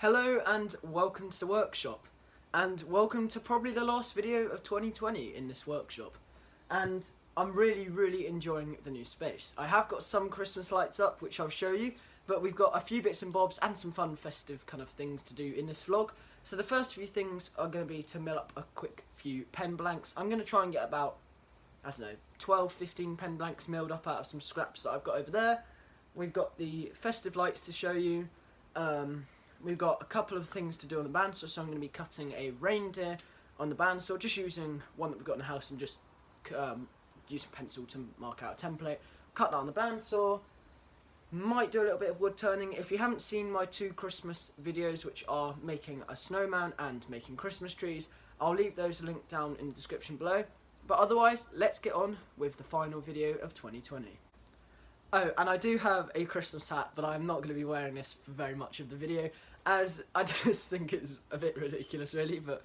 Hello and welcome to the workshop, and welcome to probably the last video of 2020 in this workshop. And I'm really enjoying the new space. I have got some Christmas lights up which I'll show you, but we've got a few bits and bobs and some fun festive kind of things to do in this vlog. So the first few things are going to be to mill up a quick few pen blanks. I'm going to try and get about, I don't know, 12-15 pen blanks milled up out of some scraps that I've got over there. We've got the festive lights to show you. We've got a couple of things to do on the bandsaw, so I'm going to be cutting a reindeer on the bandsaw, just using one that we've got in the house and just using pencil to mark out a template. Cut that on the bandsaw. Might do a little bit of wood turning. If you haven't seen my two Christmas videos, which are making a snowman and making Christmas trees, I'll leave those linked down in the description below. But otherwise, let's get on with the final video of 2020. Oh, and I do have a Christmas hat, but I'm not going to be wearing this for very much of the video, as I just think it's a bit ridiculous really, but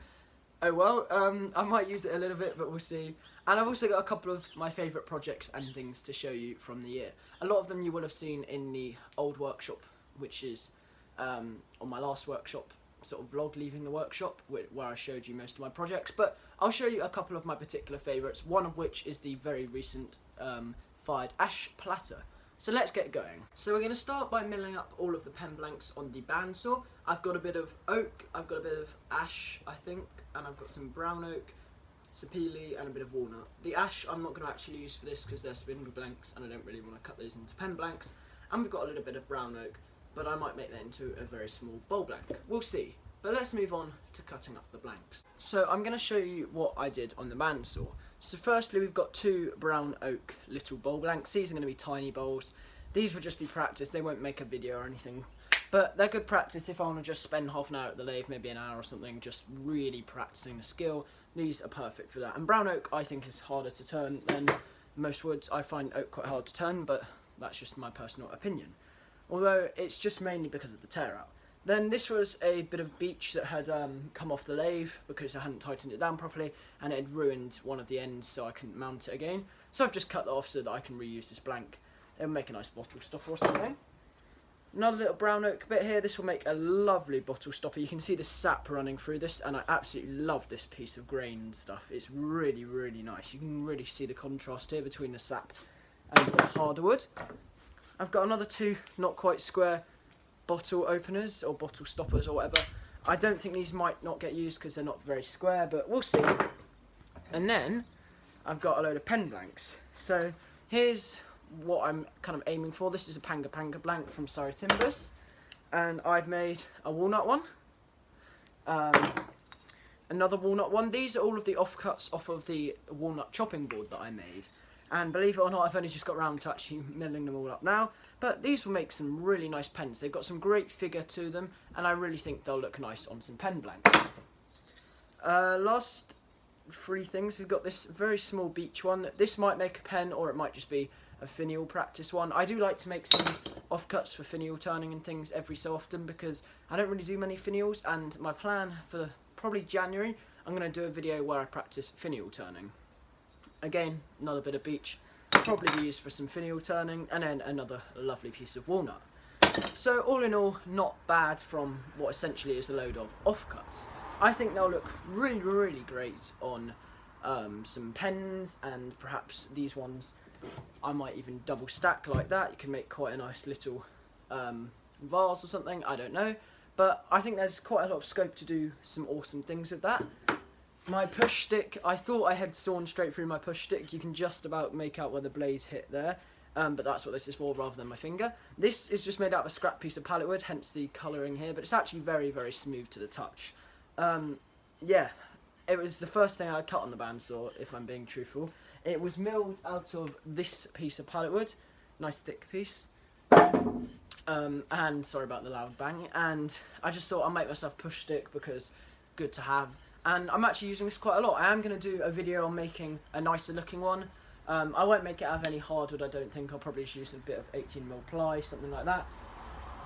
oh well. I might use it a little bit, but we'll see. And I've also got a couple of my favourite projects and things to show you from the year. A lot of them you will have seen in the old workshop, which is on my last workshop, sort of vlog leaving the workshop, where I showed you most of my projects, but I'll show you a couple of my particular favourites, one of which is the very recent fired ash platter. So let's get going. So we're going to start by milling up all of the pen blanks on the bandsaw. I've got a bit of oak, I've got a bit of ash, I think, and I've got some brown oak, sapele, and a bit of walnut. The ash I'm not going to actually use for this because they're spindle blanks and I don't really want to cut those into pen blanks. And we've got a little bit of brown oak, but I might make that into a very small bowl blank. We'll see. But let's move on to cutting up the blanks. So I'm going to show you what I did on the bandsaw. So firstly, we've got two brown oak little bowl blanks. These are going to be tiny bowls. These will just be practice. They won't make a video or anything. But they're good practice if I want to just spend half an hour at the lathe, maybe an hour or something, just really practicing the skill. These are perfect for that. And brown oak, I think, is harder to turn than most woods. I find oak quite hard to turn, but that's just my personal opinion. Although it's just mainly because of the tear out. Then this was a bit of beech that had come off the lathe because I hadn't tightened it down properly, and it had ruined one of the ends, so I couldn't mount it again. So I've just cut that off so that I can reuse this blank. It will make a nice bottle stopper or something. Another little brown oak bit here. This will make a lovely bottle stopper. You can see the sap running through this, and I absolutely love this piece of grain and stuff. It's really nice. You can really see the contrast here between the sap and the harder wood. I've got another two not quite square bottle openers or bottle stoppers or whatever. I don't think these might not get used because they're not very square, but we'll see. And then I've got a load of pen blanks. So here's what I'm kind of aiming for. This is a Panga blank from Surrey Timbers, and I've made a walnut one, another walnut one. These are all of the offcuts off of the walnut chopping board that I made. And believe it or not, I've only just got round to actually milling them all up now. But these will make some really nice pens. They've got some great figure to them, and I really think they'll look nice on some pen blanks. Last three things, we've got this very small beech one. This might make a pen, or it might just be a finial practice one. I do like to make some offcuts for finial turning and things every so often, because I don't really do many finials, and my plan for probably January, I'm going to do a video where I practice finial turning. Again, another bit of beech, probably be used for some finial turning, and then another lovely piece of walnut. So all in all, not bad from what essentially is a load of offcuts. I think they'll look really great on some pens, and perhaps these ones I might even double stack like that. You can make quite a nice little vase or something, I don't know. But I think there's quite a lot of scope to do some awesome things with that. My push stick, I thought I had sawn straight through my push stick. You can just about make out where the blades hit there, but that's what this is for rather than my finger. This is just made out of a scrap piece of pallet wood, hence the colouring here, but it's actually very smooth to the touch. Yeah, it was the first thing I cut on the bandsaw, if I'm being truthful. It was milled out of this piece of pallet wood, nice thick piece. And sorry about the loud bang, and I just thought I'd make myself a push stick because good to have. And I'm actually using this quite a lot. I am going to do a video on making a nicer looking one. I won't make it out of any hardwood, I don't think. I'll probably just use a bit of 18mm ply, something like that.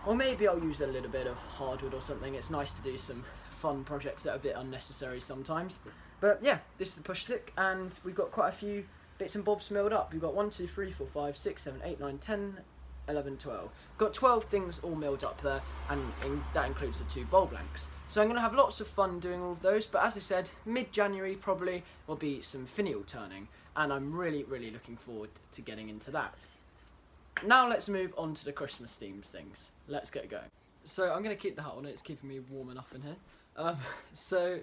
Or maybe I'll use a little bit of hardwood or something. It's nice to do some fun projects that are a bit unnecessary sometimes. But yeah, this is the push stick, and we've got quite a few bits and bobs milled up. We've got 1, 2, 3, 4, 5, 6, 7, 8, 9, 10, 11, 12. Got 12 things all milled up there, and that includes the 2 bowl blanks. So I'm going to have lots of fun doing all of those, but as I said, mid-January probably will be some finial turning, and I'm really, really looking forward to getting into that. Now let's move on to the Christmas themed things. Let's get going. So I'm going to keep the hat on, it's keeping me warm enough in here. So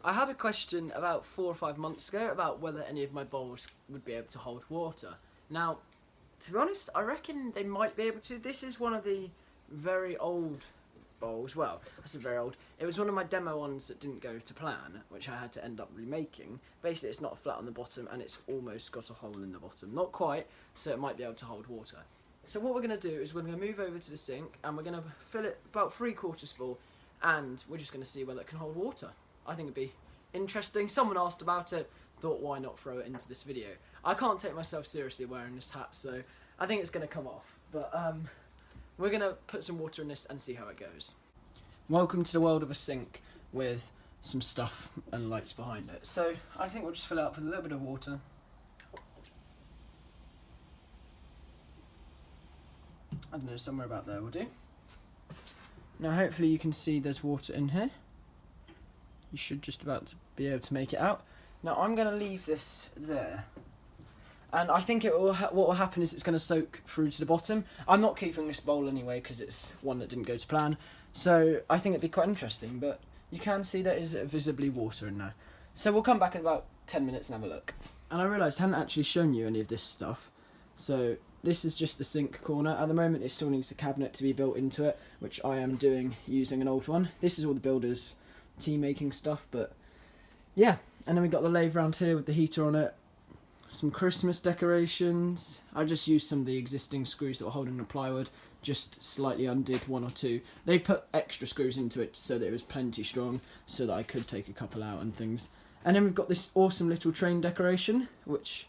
I had a question about 4 or 5 months ago about whether any of my bowls would be able to hold water. Now, to be honest, I reckon they might be able to. This is one of the very old bowls. Well, that's very old. It was one of my demo ones that didn't go to plan, which I had to end up remaking. Basically, it's not flat on the bottom, and it's almost got a hole in the bottom. Not quite, so it might be able to hold water. So what we're going to do is we're going to move over to the sink, and we're going to fill it about 3/4 full, and we're just going to see whether it can hold water. I think it'd be interesting. Someone asked about it, thought why not throw it into this video. I can't take myself seriously wearing this hat, so I think it's going to come off. But we're going to put some water in this and see how it goes. Welcome to the world of a sink with some stuff and lights behind it. So I think we'll just fill it up with a little bit of water. I don't know, somewhere about there will do. Now hopefully you can see there's water in here. You should just about be able to make it out. Now I'm going to leave this there. And I think what will happen is it's going to soak through to the bottom. I'm not keeping this bowl anyway because it's one that didn't go to plan. So I think it'd be quite interesting, but you can see there is visibly water in there. So we'll come back in about 10 minutes and have a look. And I realised I hadn't actually shown you any of this stuff. So this is just the sink corner. At the moment it still needs a cabinet to be built into it, which I am doing using an old one. This is all the builder's tea making stuff, but yeah. And then we've got the lathe around here with the heater on it. Some Christmas decorations. I just used some of the existing screws that were holding the plywood, just slightly undid 1 or 2. They put extra screws into it so that it was plenty strong, so that I could take a couple out and things. And then we've got this awesome little train decoration, which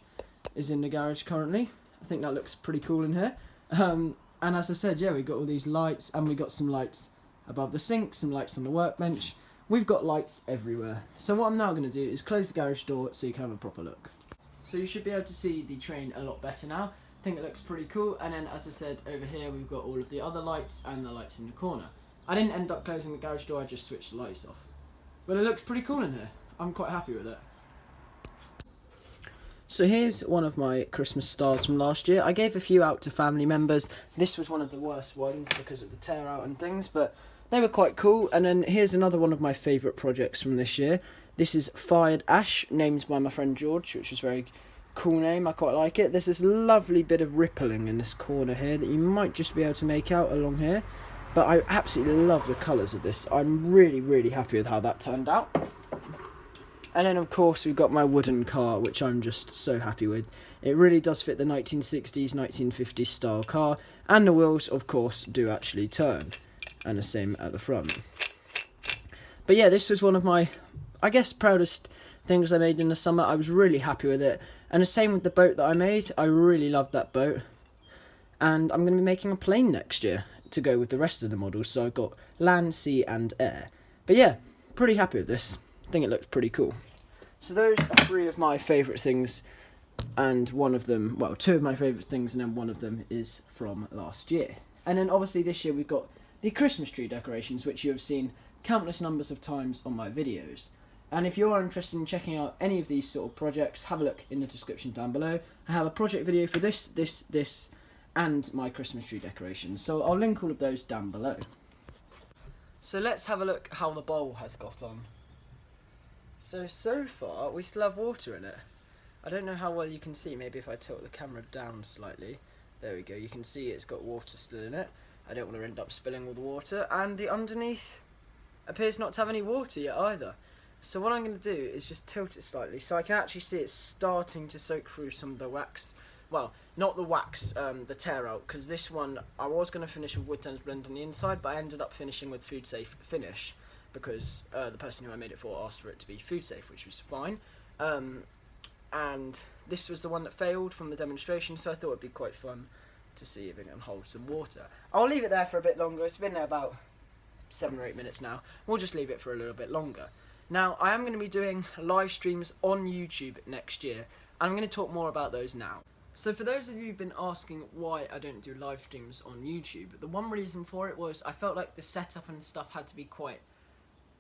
is in the garage currently. I think that looks pretty cool in here. And as I said, yeah, we've got all these lights, and we've got some lights above the sink, some lights on the workbench. We've got lights everywhere. So what I'm now going to do is close the garage door so you can have a proper look. So you should be able to see the train a lot better now. I think it looks pretty cool. And then, as I said, over here we've got all of the other lights and the lights in the corner. I didn't end up closing the garage door, I just switched the lights off. But it looks pretty cool in here. I'm quite happy with it. So here's one of my Christmas stars from last year. I gave a few out to family members. This was one of the worst ones because of the tear out and things, but they were quite cool. And then here's another one of my favourite projects from this year. This is Fired Ash, named by my friend George, which is a very cool name. I quite like it. There's this lovely bit of rippling in this corner here that you might just be able to make out along here. But I absolutely love the colours of this. I'm really, really happy with how that turned out. And then, of course, we've got my wooden car, which I'm just so happy with. It really does fit the 1960s, 1950s style car. And the wheels, of course, do actually turn. And the same at the front. But yeah, this was one of my, I guess, proudest things I made in the summer. I was really happy with it. And the same with the boat that I made. I really loved that boat. And I'm going to be making a plane next year to go with the rest of the models. So I've got land, sea and air. But yeah, pretty happy with this. I think it looks pretty cool. So those are 3 of my favourite things. And one of them, well, 2 of my favourite things, and then one of them is from last year. And then obviously this year we've got the Christmas tree decorations, which you have seen countless numbers of times on my videos. And if you're interested in checking out any of these sort of projects, have a look in the description down below. I have a project video for this, and my Christmas tree decorations. So I'll link all of those down below. So let's have a look how the bowl has got on. So far, we still have water in it. I don't know how well you can see. Maybe if I tilt the camera down slightly. There we go. You can see it's got water still in it. I don't want to end up spilling all the water. And the underneath appears not to have any water yet either. So what I'm going to do is just tilt it slightly so I can actually see it starting to soak through some of the wax. Well, not the wax, the tear out, because this one I was going to finish with wood tones blend on the inside, but I ended up finishing with food safe finish because the person who I made it for asked for it to be food safe, which was fine. And this was the one that failed from the demonstration, so I thought it'd be quite fun to see if it can hold some water. I'll leave it there for a bit longer. It's been there about 7 or 8 minutes now. We'll just leave it for a little bit longer. Now, I am going to be doing live streams on YouTube next year, and I'm going to talk more about those now. So for those of you who've been asking why I don't do live streams on YouTube, the one reason for it was I felt like the setup and stuff had to be quite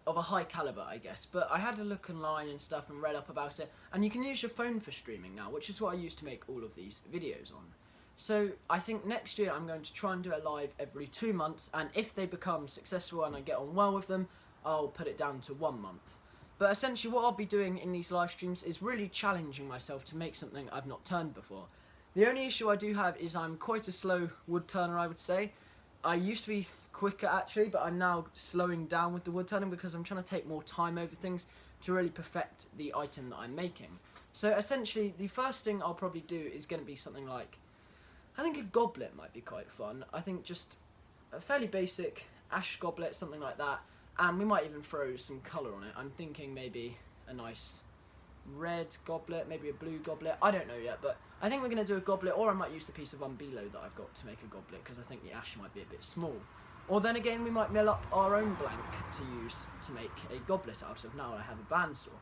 of a high caliber, I guess. But I had a look online and stuff and read up about it, and you can use your phone for streaming now, which is what I use to make all of these videos on. So I think next year I'm going to try and do it live every 2 months, and if they become successful and I get on well with them, I'll put it down to 1 month. But essentially what I'll be doing in these live streams is really challenging myself to make something I've not turned before. The only issue I do have is I'm quite a slow wood turner, I would say. I used to be quicker actually, but I'm now slowing down with the wood turning because I'm trying to take more time over things to really perfect the item that I'm making. So essentially the first thing I'll probably do is going to be something like, I think a goblet might be quite fun. I think just a fairly basic ash goblet, something like that, and we might even throw some colour on it. I'm thinking maybe a nice red goblet, maybe a blue goblet, I don't know yet, but I think we're going to do a goblet, or I might use the piece of umbelo that I've got to make a goblet because I think the ash might be a bit small. Or then again we might mill up our own blank to use to make a goblet out of. Now I have a bandsaw.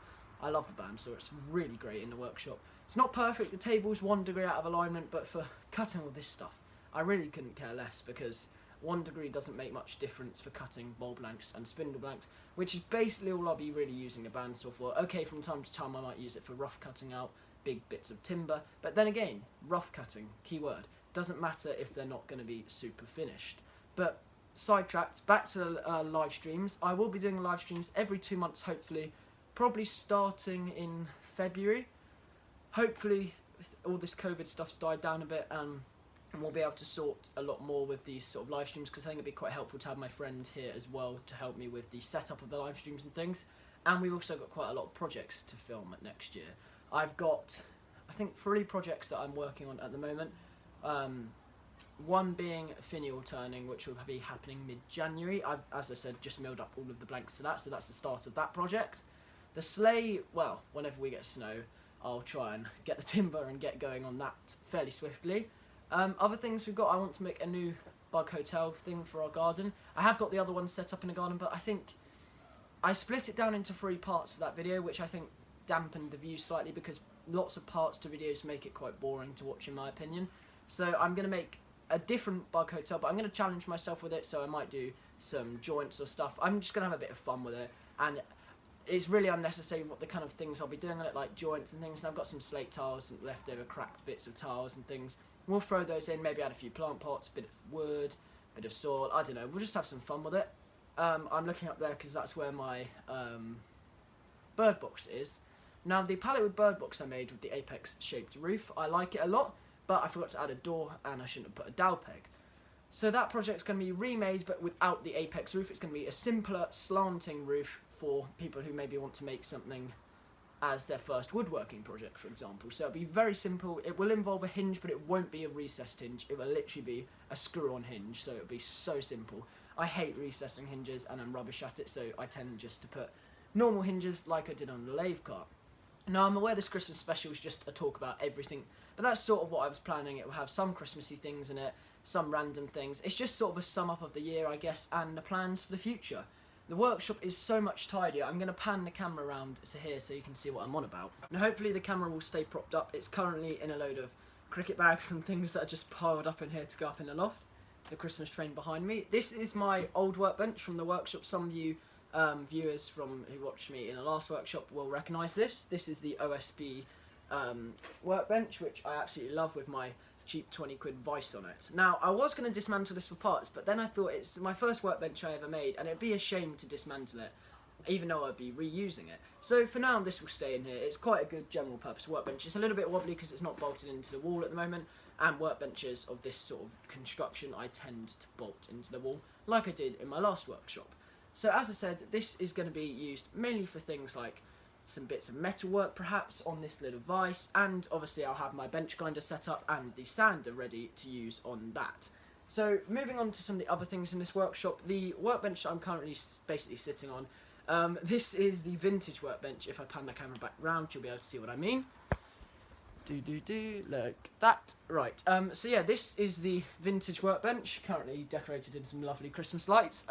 I love the bandsaw, it's really great in the workshop. It's not perfect, the table's 1 degree out of alignment, but for cutting all this stuff I really couldn't care less because 1 degree doesn't make much difference for cutting bowl blanks and spindle blanks, which is basically all I'll be really using a bandsaw for. Okay, from time to time I might use it for rough cutting out big bits of timber, but then again, rough cutting, keyword, doesn't matter if they're not going to be super finished. But sidetracked, back to live streams. I will be doing live streams every 2 months, hopefully, probably starting in February. Hopefully all this COVID stuff's died down a bit, and we'll be able to sort a lot more with these sort of live streams, because I think it'd be quite helpful to have my friend here as well to help me with the setup of the live streams and things. And we've also got quite a lot of projects to film next year. I've got, I think, 3 projects that I'm working on at the moment. One being finial turning, which will be happening mid-January. I've, as I said, just milled up all of the blanks for that, so that's the start of that project. The sleigh, well, whenever we get snow, I'll try and get the timber and get going on that fairly swiftly. Other things we've got, I want to make a new bug hotel thing for our garden. I have got the other one set up in the garden, but I think I split it down into 3 parts for that video, which I think dampened the view slightly because lots of parts to videos make it quite boring to watch in my opinion. So I'm going to make a different bug hotel, but I'm going to challenge myself with it, so I might do some joints or stuff. I'm just going to have a bit of fun with it, and it's really unnecessary what the kind of things I'll be doing on it, like joints and things. And I've got some slate tiles and leftover cracked bits of tiles and things. We'll throw those in, maybe add a few plant pots, a bit of wood, a bit of soil, I don't know, we'll just have some fun with it. I'm looking up there because that's where my bird box is. Now the pallet with bird box I made with the apex shaped roof, I like it a lot, but I forgot to add a door and I shouldn't have put a dowel peg. So that project's going to be remade, but without the apex roof. It's going to be a simpler slanting roof for people who maybe want to make something as their first woodworking project, for example. So it'll be very simple. It will involve a hinge, but it won't be a recessed hinge. It will literally be a screw-on hinge, so it'll be so simple. I hate recessing hinges and I'm rubbish at it, so I tend just to put normal hinges like I did on the lathe cart. Now I'm aware this Christmas special is just a talk about everything, but that's sort of what I was planning. It will have some Christmassy things in it, some random things. It's just sort of a sum up of the year, I guess, and the plans for the future. The workshop is so much tidier. I'm going to pan the camera around to here so you can see what I'm on about. Now hopefully the camera will stay propped up. It's currently in a load of cricket bags and things that are just piled up in here to go up in the loft. The Christmas train behind me. This is my old workbench from the workshop. Some of you viewers from who watched me in the last workshop will recognise this. This is the OSB workbench, which I absolutely love, with my cheap 20 quid vice on it. Now I was going to dismantle this for parts, but then I thought it's my first workbench I ever made and it'd be a shame to dismantle it, even though I'd be reusing it. So for now this will stay in here. It's quite a good general purpose workbench. It's a little bit wobbly because it's not bolted into the wall at the moment, and workbenches of this sort of construction I tend to bolt into the wall like I did in my last workshop. So as I said, this is going to be used mainly for things like some bits of metal work perhaps on this little vise, and obviously I'll have my bench grinder set up and the sander ready to use on that. So moving on to some of the other things in this workshop, the workbench I'm currently basically sitting on, this is the vintage workbench. If I pan the camera back round you'll be able to see what I mean. Look that. Right, so yeah, this is the vintage workbench, currently decorated in some lovely Christmas lights.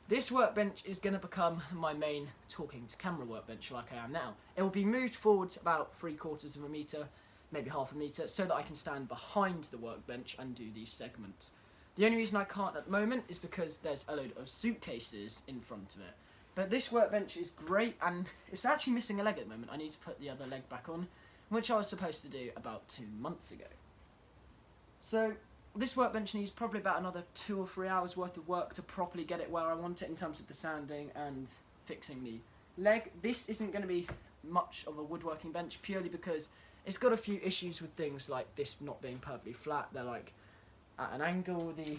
This workbench is going to become my main talking to camera workbench like I am now. It will be moved forward about 3/4 of a metre maybe half a metre, so that I can stand behind the workbench and do these segments. The only reason I can't at the moment is because there's a load of suitcases in front of it. But this workbench is great, and it's actually missing a leg at the moment. I need to put the other leg back on, which I was supposed to do about 2 months ago. So this workbench needs probably about another 2 or 3 hours worth of work to properly get it where I want it in terms of the sanding and fixing the leg. This isn't going to be much of a woodworking bench, purely because it's got a few issues with things like this not being perfectly flat. They're like at an angle, the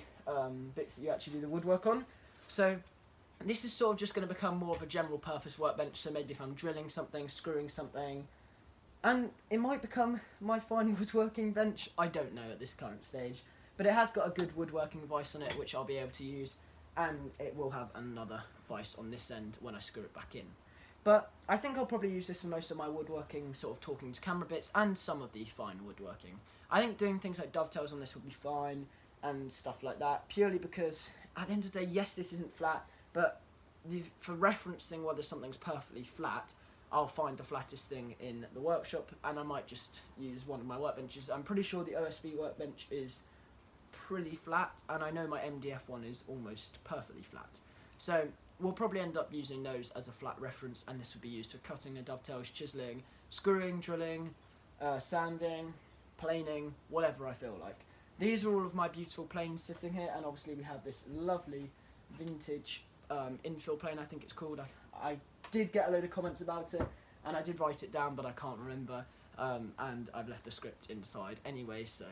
bits that you actually do the woodwork on. So this is sort of just going to become more of a general purpose workbench, so maybe if I'm drilling something, screwing something, and it might become my final woodworking bench. I don't know at this current stage, but it has got a good woodworking vise on it which I'll be able to use, and it will have another vise on this end when I screw it back in. But I think I'll probably use this for most of my woodworking, sort of talking to camera bits, and some of the fine woodworking. I think doing things like dovetails on this would be fine, and stuff like that, purely because at the end of the day, yes, this isn't flat, but for referencing whether something's perfectly flat, I'll find the flattest thing in the workshop, and I might just use one of my workbenches. I'm pretty sure the OSB workbench is pretty flat, and I know my MDF one is almost perfectly flat. So we'll probably end up using those as a flat reference, and this would be used for cutting the dovetails, chiselling, screwing, drilling, sanding, planing, whatever I feel like. These are all of my beautiful planes sitting here, and obviously we have this lovely vintage infill plane, I think it's called. I did get a load of comments about it, and I did write it down, but I can't remember, and I've left the script inside anyway, so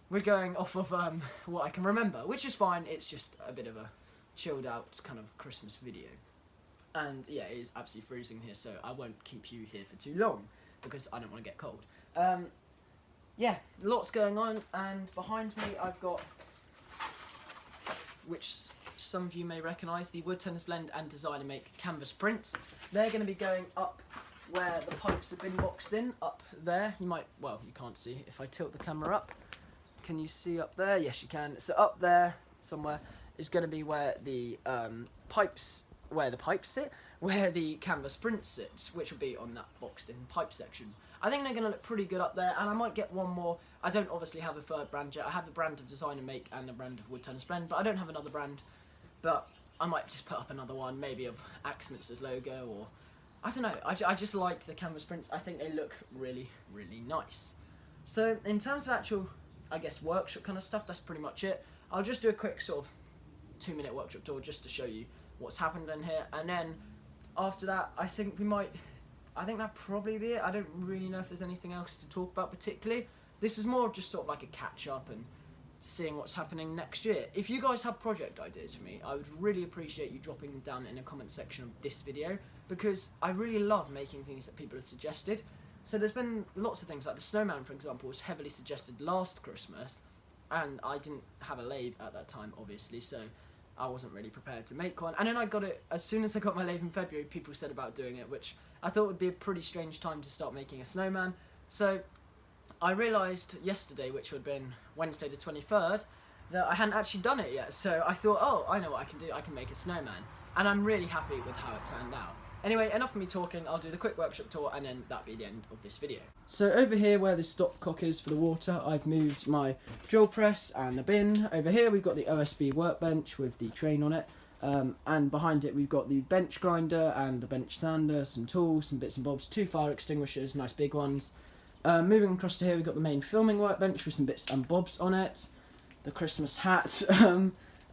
we're going off of what I can remember, which is fine. It's just a bit of a chilled out kind of Christmas video. And yeah, it is absolutely freezing here, so I won't keep you here for too long, because I don't want to get cold. Yeah, lots going on, and behind me I've got, which some of you may recognise, the Wood Tennis Blend and Designer Make canvas prints. They're going to be going up where the pipes have been boxed in, up there. You might, well, you can't see if I tilt the camera up. Can you see up there? Yes, you can. So up there somewhere is going to be where the pipes sit, where the canvas print sits, which will be on that boxed in pipe section. I think they're going to look pretty good up there, and I might get one more. I don't obviously have a third brand yet. I have the brand of Designer Make and the brand of Wood Tennis Blend, but I don't have another brand. But I might just put up another one, maybe of Axminster's logo, or I don't know. I just like the canvas prints. I think they look really, really nice. So in terms of actual, I guess, workshop kind of stuff, that's pretty much it. I'll just do a quick sort of 2-minute workshop tour just to show you what's happened in here, and then after that I think that'll probably be it. I don't really know if there's anything else to talk about particularly. This is more just sort of like a catch up and seeing what's happening next year. If you guys have project ideas for me, I would really appreciate you dropping them down in the comment section of this video, because I really love making things that people have suggested. So there's been lots of things, like the snowman, for example, was heavily suggested last Christmas, and I didn't have a lathe at that time, obviously, so I wasn't really prepared to make one. And then I got it, as soon as I got my lathe in February, people said about doing it, which I thought would be a pretty strange time to start making a snowman. So I realised yesterday, which would have been Wednesday the 23rd, that I hadn't actually done it yet. So I thought, oh, I know what I can do. I can make a snowman. And I'm really happy with how it turned out. Anyway, enough of me talking. I'll do the quick workshop tour, and then that'll be the end of this video. So over here where the stopcock is for the water, I've moved my drill press and the bin. Over here we've got the OSB workbench with the train on it. And behind it we've got the bench grinder and the bench sander, some tools, some bits and bobs, 2 fire extinguishers, nice big ones. Moving across to here, we've got the main filming workbench with some bits and bobs on it. The Christmas hat.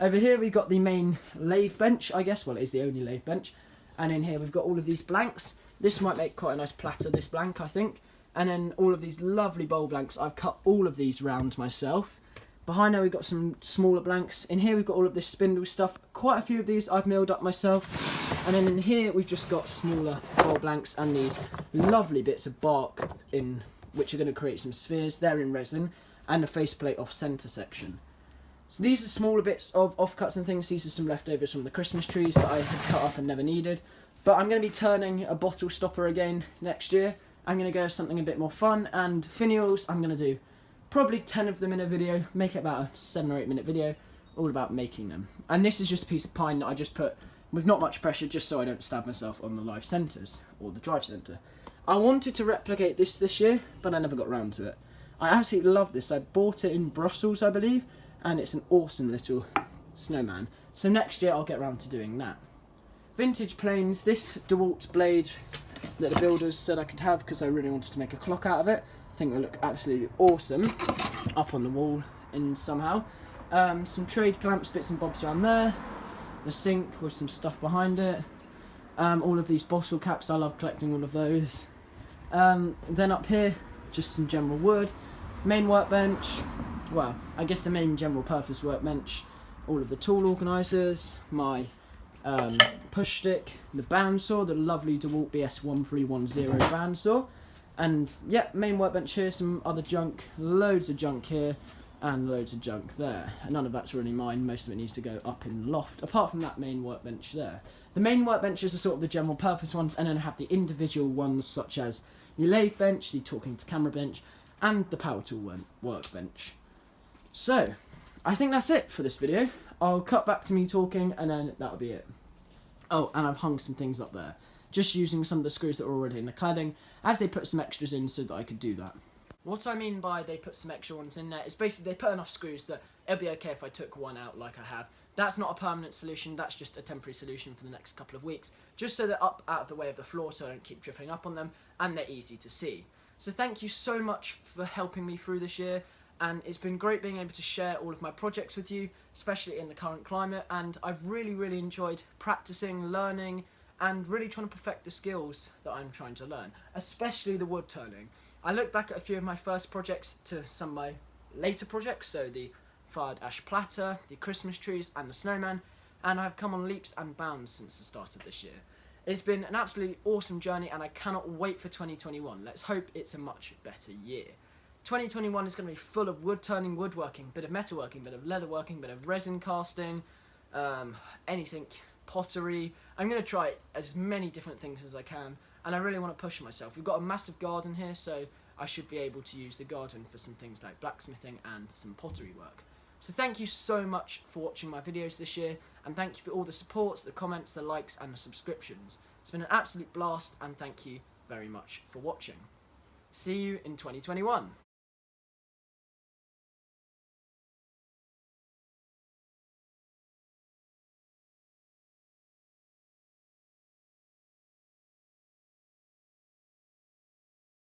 Over here we've got the main lathe bench, I guess. Well, it is the only lathe bench. And in here we've got all of these blanks. This might make quite a nice platter, this blank, I think. And then all of these lovely bowl blanks. I've cut all of these round myself. Behind there we've got some smaller blanks. In here we've got all of this spindle stuff. Quite a few of these I've milled up myself. And then in here we've just got smaller bowl blanks and these lovely bits of bark in which are going to create some spheres. They're in resin, and a faceplate off centre section. So these are smaller bits of offcuts and things. These are some leftovers from the Christmas trees that I had cut up and never needed. But I'm going to be turning a bottle stopper again next year. I'm going to go with something a bit more fun, and finials, I'm going to do probably 10 of them in a video, make it about a 7 or 8 minute video, all about making them. And this is just a piece of pine that I just put with not much pressure, just so I don't stab myself on the live centres, or the drive centre. I wanted to replicate this year, but I never got around to it. I absolutely love this. I bought it in Brussels, I believe, and it's an awesome little snowman. So next year I'll get around to doing that. Vintage planes, this DeWalt blade that the builders said I could have because I really wanted to make a clock out of it. I think they look absolutely awesome up on the wall and somehow. Some trade clamps, bits and bobs around there. The sink with some stuff behind it. All of these bottle caps, I love collecting all of those. Then up here, just some general wood. Main workbench, well, I guess the main general purpose workbench. All of the tool organisers, my push stick, the bandsaw, the lovely DeWalt BS1310 bandsaw. And yeah, main workbench here, some other junk, loads of junk here, and loads of junk there. And none of that's really mine, most of it needs to go up in the loft, apart from that main workbench there. The main workbenches are sort of the general purpose ones, and then I have the individual ones such as your lathe bench, the talking to camera bench, and the power tool workbench. So, I think that's it for this video. I'll cut back to me talking, and then that'll be it. Oh, and I've hung some things up there, just using some of the screws that were already in the cladding, as they put some extras in so that I could do that. What I mean by they put some extra ones in there is basically they put enough screws that it'll be okay if I took one out like I have. That's not a permanent solution, that's just a temporary solution for the next couple of weeks, just so they're up out of the way of the floor so I don't keep dripping up on them, and they're easy to see. So thank you so much for helping me through this year, and it's been great being able to share all of my projects with you, especially in the current climate, and I've really enjoyed practicing, learning, and really trying to perfect the skills that I'm trying to learn, especially the wood turning. I look back at a few of my first projects to some of my later projects, so the fired ash platter, the Christmas trees and the snowman, and I've come on leaps and bounds since the start of this year. It's been an absolutely awesome journey and I cannot wait for 2021. Let's hope it's a much better year. 2021 is going to be full of wood turning, woodworking, bit of metalworking, bit of leatherworking, bit of resin casting, anything, pottery. I'm going to try as many different things as I can, and I really want to push myself. We've got a massive garden here, so I should be able to use the garden for some things like blacksmithing and some pottery work. So thank you so much for watching my videos this year, and thank you for all the supports, the comments, the likes and the subscriptions. It's been an absolute blast, and thank you very much for watching. See you in 2021.